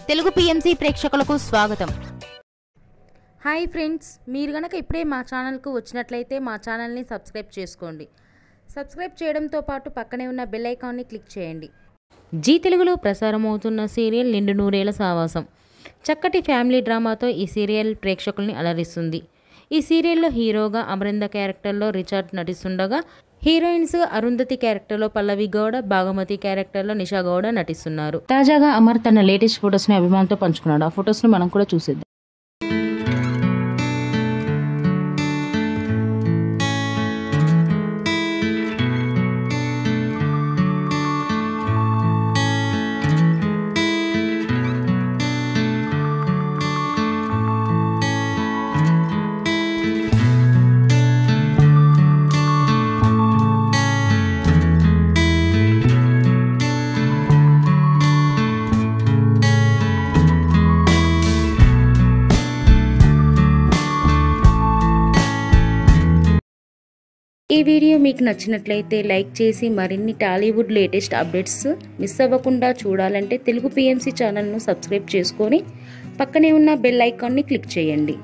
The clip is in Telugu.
తెలుగు పిఎంసి ప్రేక్షకులకు స్వాగతం. హాయ్ ఫ్రెండ్స్, మీరు గనక ఇప్పుడే మా ఛానల్కు వచ్చినట్లయితే మా ఛానల్ని సబ్స్క్రైబ్ చేసుకోండి. సబ్స్క్రైబ్ చేయడంతో పాటు పక్కనే ఉన్న బెల్ ఐకాన్ని క్లిక్ చేయండి. జీ తెలుగులో ప్రసారమవుతున్న సీరియల్ నిండు నూరేళ్ల సావాసం. చక్కటి ఫ్యామిలీ డ్రామాతో ఈ సీరియల్ ప్రేక్షకుల్ని అలరిస్తుంది. ఈ సీరియల్లో హీరోగా అమరింద క్యారెక్టర్లో రిచర్డ్ నటిస్తుండగా, హీరోయిన్స్ అరుంధతి క్యారెక్టర్లో పల్లవి గౌడ, భాగమతి క్యారెక్టర్లో నిషా గౌడ నటిస్తున్నారు. తాజాగా అమర్ తన లేటెస్ట్ ఫొటోస్ని అభిమానులతో పంచుకున్నాడు. ఆ ఫొటోస్ని మనం కూడా చూసేద్దాం. ఈ వీడియో మీకు నచ్చినట్లయితే లైక్ చేసి మరిన్ని టాలీవుడ్ లేటెస్ట్ అప్డేట్స్ మిస్ అవ్వకుండా చూడాలంటే తెలుగు పిఎంసి ఛానల్ను సబ్స్క్రైబ్ చేసుకొని పక్కనే ఉన్న బెల్ ఐకాన్ని క్లిక్ చేయండి.